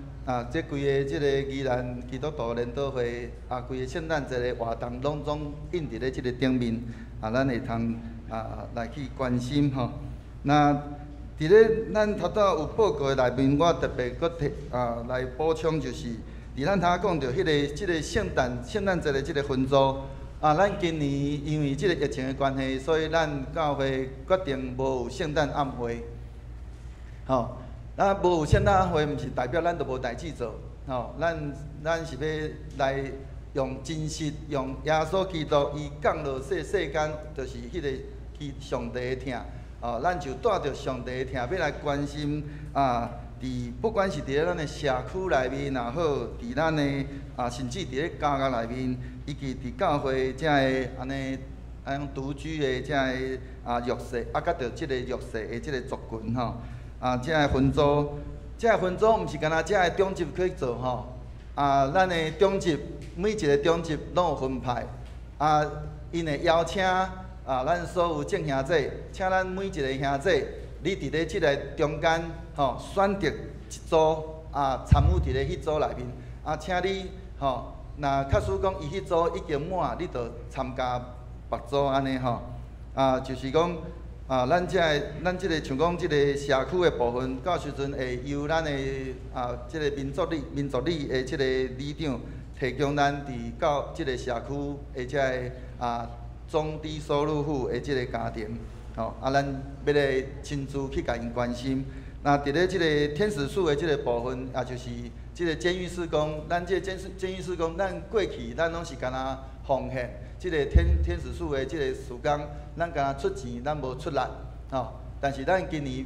这规个即个宜兰基督徒联导会规个圣诞节的活动拢总印伫咧即个顶面，咱会通来去关心吼。那伫咧咱头拄有报告的内面，我特别搁提来补充，就是伫咱头讲到迄个即个圣诞节的即个分组咱今年因为即个疫情的关系，所以咱教会决定无有圣诞暗会，吼。无有圣诞会，毋是代表咱就无代志做，吼，咱是要来用真实，用耶稣基督伊降落世间，就是迄个上帝的疼，咱就带着上帝的疼，要来关心不管是伫咧咱的社区内面也好，伫咱的甚至伫咧家庭内面，以及伫教会遮个安尼独居的遮个弱势，甲着即个弱势的即个族群吼。这个分组，毋是干那这个中级去做吼。咱的中级每一个中级拢有分派。因会邀请咱所有正兄弟，请咱每一个兄弟，你伫咧即个中间吼，选择一组参与伫咧迄组内面。请你吼，若假使讲伊迄组已经满，你着参加别组安尼吼。就是讲。咱即个像讲即个社区的部分，到时阵会由咱的即个民族里的即个里长提供咱伫到即个社区的即个中低收入户的即个家庭，咱要来亲自去甲因关心。那伫咧即个天使树的即个部分，也就是即个监狱事工，咱即个监狱事工，咱过去咱拢是干那奉献。即个天使树的即个事工，咱敢若出钱，咱无出力吼。但是咱今年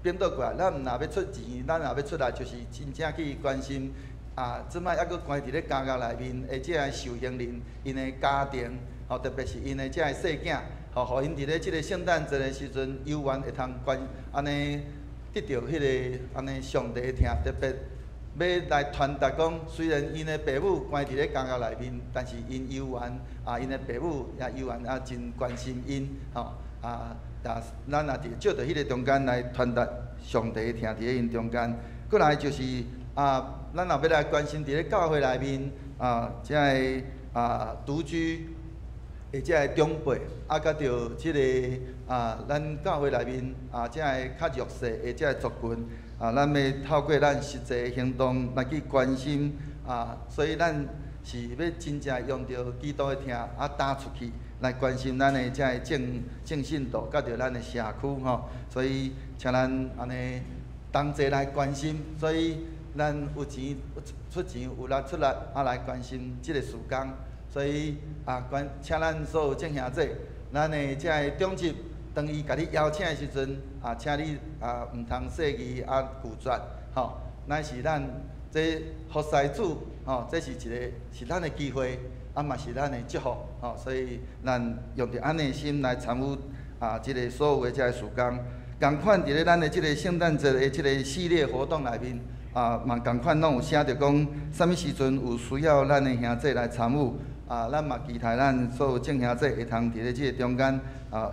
变倒过来，咱若要出钱，咱若要出力，就是真正去关心即摆还佫关伫咧家庭内面的即个受刑人，因的家庭特别是因的即个细囝互因伫咧即个圣诞节的时阵，有缘会通安尼得到迄个安尼上帝的疼，特别。要来传达讲，虽然因的父母关伫咧监狱内面，但是因有缘因的父母也有缘真关心因咱也伫借着迄个中间来传达上帝的疼伫咧因中间。过来就是咱若要来关心伫咧教会内面即个独居的即个长辈，甲着即个咱教会内面即个较弱势的即个族群。咱要透过咱实际的行动来去关心所以咱是要真正用着基督的疼打出去来关心咱的这正信徒，甲着咱的社区吼。所以请咱安尼同齐来关心，所以咱有钱出钱，有力出力来关心即个事工。所以请咱所有正兄弟，咱的这个中级。当伊甲你邀请的时阵，请你毋通说语拒绝，吼，乃是咱这服侍主，这是咱的机会，嘛是咱的祝福，所以咱用着安尼的心来参与即个所有的这个事工，共款伫咧咱的即个圣诞节的即个系列活动内面，嘛共款拢有写着讲，啥物时阵有需要咱的兄弟来参与。咱嘛期待咱所有正兄弟会通伫咧即个中间，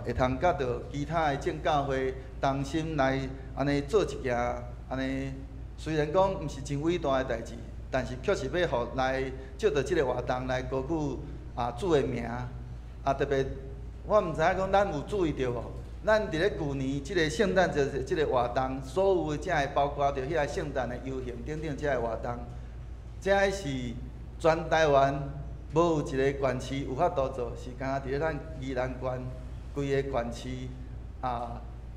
会通甲着其他的正教会同心来安尼做一件安尼，虽然讲毋是真伟大的代志，但是确实要互来借着即个活动来高举主的名。特别我毋知影讲咱有注意到无？咱伫咧旧年即个圣诞节即个活动，所有的遮个包括着迄个圣诞的游行等等遮个活动，遮是全台湾。无有一个县市有法度做，是敢若伫咧咱宜兰县规个县市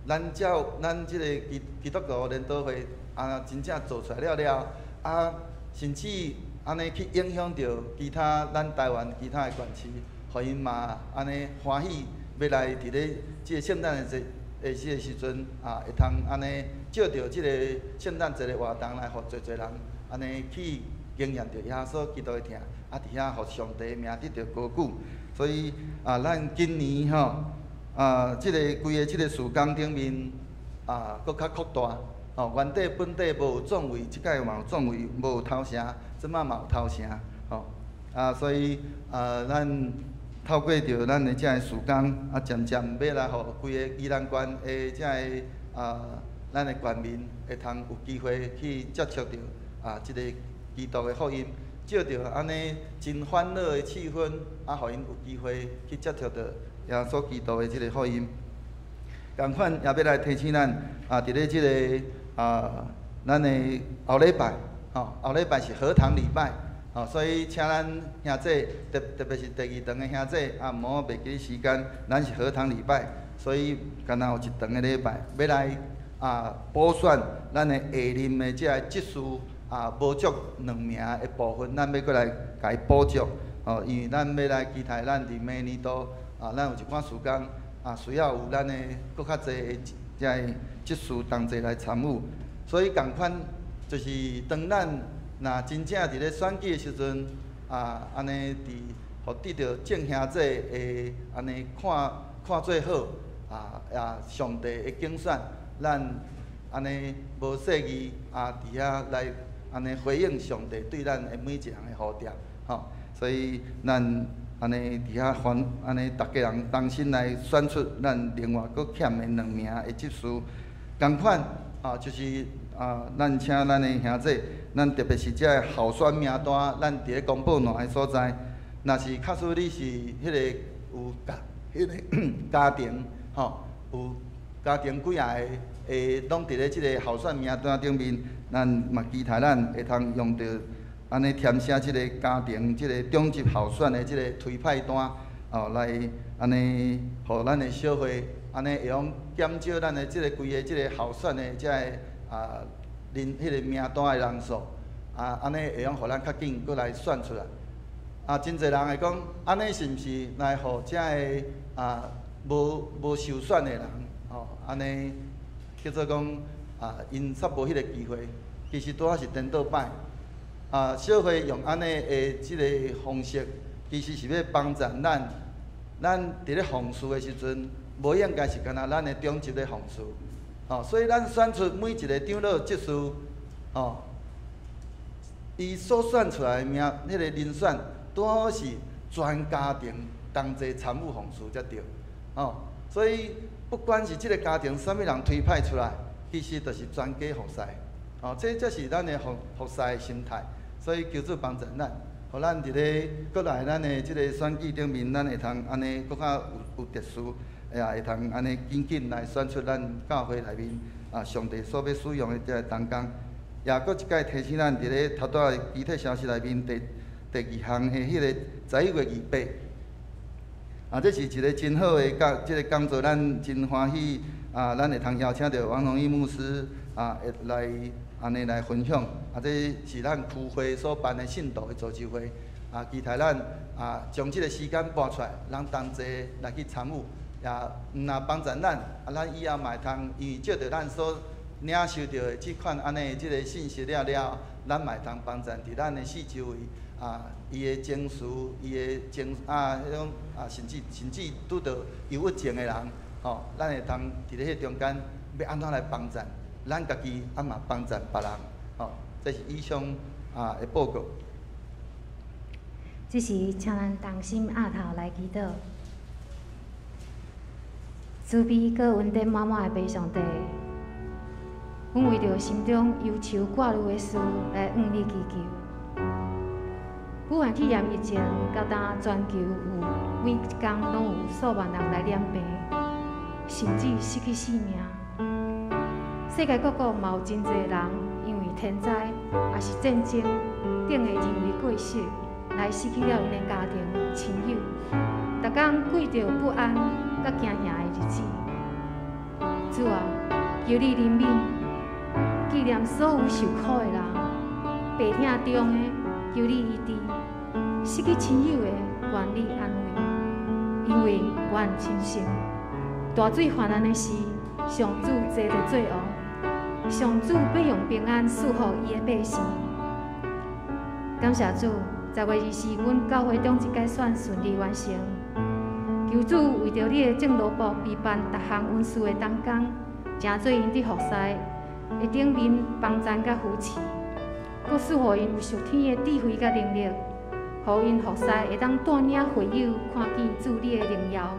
咱即个基督徒联导会真正做出来了，甚至安尼去影响到其他咱台湾其他的县市，互因嘛安尼欢喜要来伫咧即个圣诞节的即个时阵会通安尼借着即个圣诞节的活动来，互侪人安尼去经验着耶稣基督的疼，啊，伫遐互上帝的名得到高举。所以咱今年即个规个即个事工顶面搁较扩大。原地本地无有壮位，即届嘛有壮位，无有头城，即摆嘛有头城，所以咱透过着咱的遮个事工，渐渐要来互规个宜兰县的遮个咱的县民会通有机会去接触着即个基督的福音，借着安尼真欢乐的气氛，互因有机会去接触着耶稣基督的即个福音。共款也要来提醒咱伫咧即个咱的后礼拜，后礼拜是和堂礼拜，所以请咱兄弟，特别是第二堂的兄弟，毋好袂记时间，咱是和堂礼拜，所以敢若有一堂的礼拜要来补选咱的下任的即个职事无足2名的部分，咱要过来甲伊补足，因为咱要来期待咱伫明年度咱有一寡事工。需要有咱的搁较侪的即个职事同齐来参与，所以共款就是当咱若真正伫咧选举的时阵，安尼互得到正兄弟的安尼看做好，上帝的竞选，咱安尼无细意伫遐来安尼回应上帝对咱的每一项的呼召，所以咱。安尼伫遐安尼，大家人同心来选出咱另外搁欠的2名的职事。共款就是咱请咱的兄弟，咱特别是遮个候选名单，咱伫咧公布栏的所在，若是假使你是迄个有家庭，有家庭几啊个拢伫咧即个候选名单顶面，咱嘛期待咱会通用到。安尼填写即个家庭、即个中级候选的即个推派单，来安尼，互咱的小会安尼会用减少咱的即个规个即个候选的即个迄个名单的人数，安尼会用互咱较紧过来选出来。真侪人会讲，安尼是毋是来互遮个无受选的人，安尼叫做讲因煞无迄个机会，其实拄仔是颠倒摆。小会用安尼的即个方式，其实是要帮助咱伫咧奉事的时阵，无应该是干那咱的中级咧奉事，所以咱选出每一个长老职事，伊所选出来的名，迄个人选，拄好是全家庭同齐参与奉事才对，所以不管是即个家庭啥物人推派出来，其实就是全家服侍，这才是咱的服侍的心态。所以求主帮助咱，互咱伫咧国内咱的即个选举顶面，咱会通安尼搁较有特殊，也会通安尼紧来选出咱教会内面上帝所要使用的即个同工。也搁一届提醒咱伫咧头拄仔具体消息内面第2项的迄个11月28，这是一个真好的即个工作，咱真欢喜咱会通邀请到王荣义牧师来。安尼来分享，这是咱区会所办的信徒的组织会，期待咱将这个时间拨出来，人同齐来去参与，也毋若帮助咱，咱以后嘛会通，因为借着咱所领受到的即款安尼即个信息了，咱嘛会通帮助伫咱的四周围，伊的情绪，伊的迄种甚至拄到忧郁症的人，咱会通伫咧迄中间要安怎来帮助？咱家己嘛帮助别人，这是以上的报告。这是请咱同心压头来祈祷，慈悲搁恩典满满的父上帝，阮为着心中忧愁挂虑的事来向你祈求。武汉肺炎疫情到当全球有每天拢有数万人来染病，甚至失去性命。世界各国嘛有真侪人因为天灾也是战争，等的因为过世来失去了因的家庭亲友，逐天过着不安甲惊吓的日子。主啊，求你怜悯，纪念所有受苦的人，病痛中的求你医治，失去亲友的愿你安慰，因为愿亲信大水泛滥的时，上主坐着罪恶。上主要用平安赐福伊的百姓，感谢主，10月24，阮教会中一届选顺利完成。求主为着你的正路部备办各项运输的同工，诚做因伫服侍的顶面帮赞甲扶持，搁赐予因有属天的智慧甲能力，互因服侍会当带领会友看见主你的荣耀。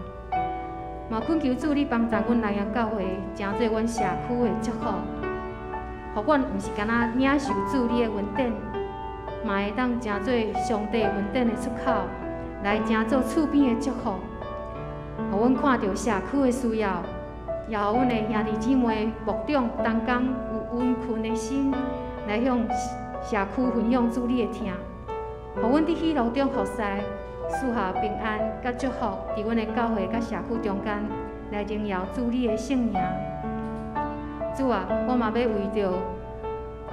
嘛恳求主你帮赞阮南洋教会，诚做阮社区的祝福，互阮毋是干那领受主你的恩典，嘛会当诚做上帝恩典的出口，来诚做厝边的祝福。互阮看到社区的需要，也互阮的兄弟姊妹牧长同工有温困的心，来向社区分享主你的听。互阮伫喜乐中服侍，赐下平安甲祝福，伫阮的教会甲社区中间，来荣耀主你的圣名。主啊，我嘛要为着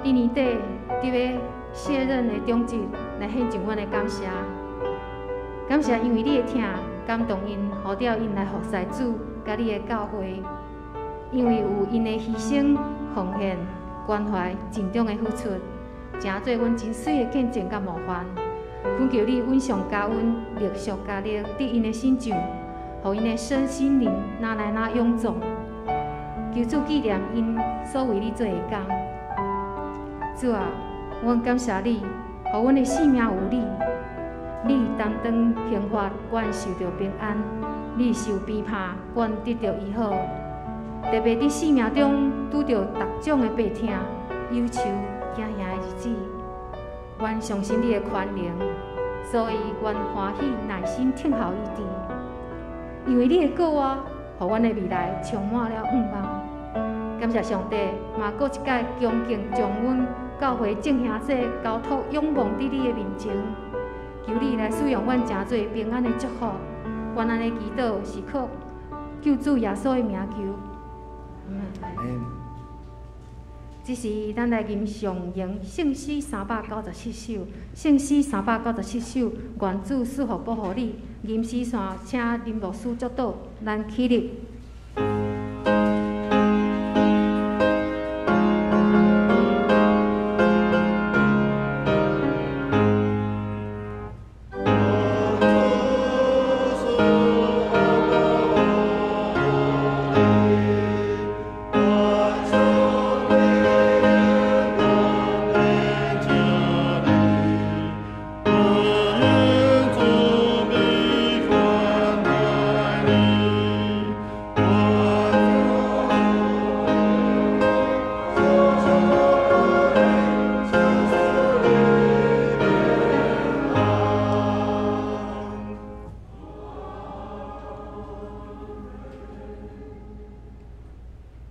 你年底伫要卸任的种子，来献上阮的感谢。感谢因为你的听感动因，互着因来服侍主甲你的教会，因为有因的牺牲、奉献、关怀、尽忠的付出，诚做阮真水的见证甲模范。恳求你恩上加恩，力上加力，伫因的心上，互因的身心灵哪来哪臃肿。求主纪念因所为你做的工。主啊，阮感谢你，互阮的性命有你。你担当刑罚，阮受到平安；你受鞭挞，阮得到医好。特别伫生命中拄到各种的病痛、忧愁、惊吓的日子，阮相信你的宽容，所以阮欢喜耐心听候伊治。因为你的告我，互阮的未来充满了盼望。感谢上帝，嘛搁一届恭敬将阮教会众兄弟交托仰望伫你的面前。求你来使用阮诚侪平安的祝福，阮安尼祈祷是靠救主耶稣的名求。这是咱来吟上咏圣诗397首，圣诗397首，愿主赐福保护你。吟诗线，请林牧师祝祷，咱起立。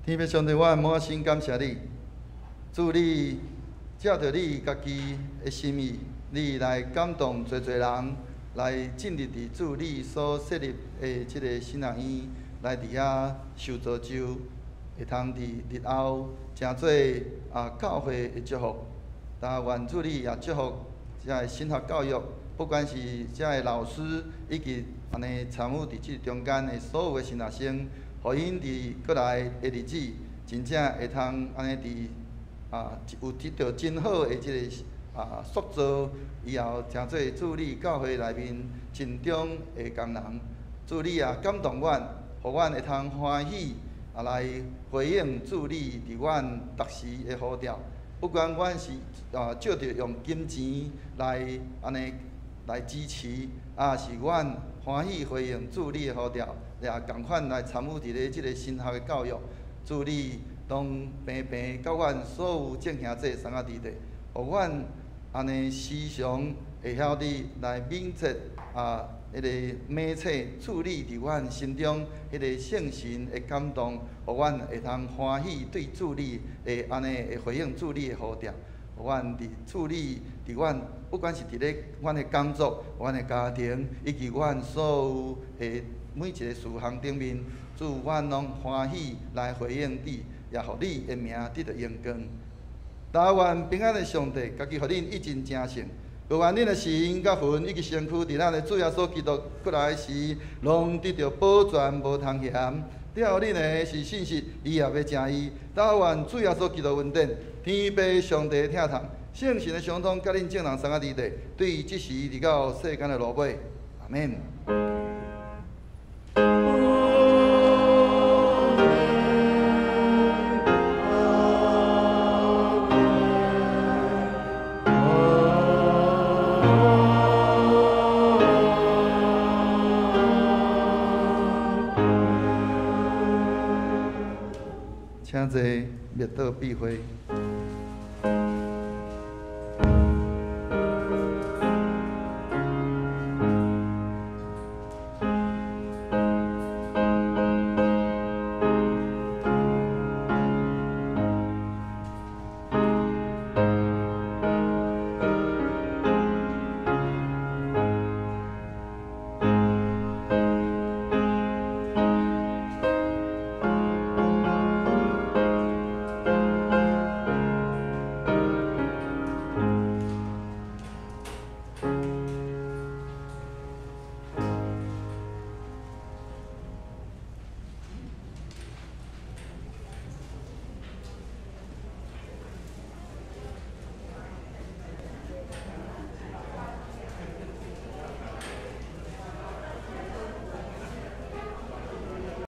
天父上帝，我满心感谢你，主你照着你家己的心意，你来感动侪人，来进入伫主你所设立的即个新人院，来伫遐受造就，会通伫日后诚做教会的祝福。但愿主你也祝福遮个神学教育，不管是遮个老师以及安尼参与伫即中间的所有的神学生。互因伫过来的日子，真正会通安尼伫有得到真好的即个塑造，以后诚做助理教会内面真重的工人。助理也感动阮，互阮会通欢喜来回应助理伫阮逐时的呼召。不管阮是照着用金钱来安尼来支持，是阮欢喜回应助理的呼召。也共款来参与伫咧即个神学的教育，助理当平平甲阮所有众兄弟送啊伫地，互阮安尼时常会晓得来铭记迄个美册处理伫阮心中迄个圣神的感动，互阮会通欢喜对助理会安尼会回应助理的呼召，互阮伫处理伫阮不管是伫咧阮的工作、阮的家庭，以及阮所有的。每一个事项顶面，主阮拢欢喜来回应你，也互你的名得到荣光。但愿平安的上帝，家己互恁一尽正诚。愿恁的心、甲魂以及身躯，伫咱的主耶稣基督过来时，拢得到保全无通嫌。了恁的是信息，伊也要正义。但愿主耶稣基督恩典，天父上帝听从，圣神的相通，甲恁众人三个伫地，对即时直到世间的落尾，阿免。请坐，灭道避讳。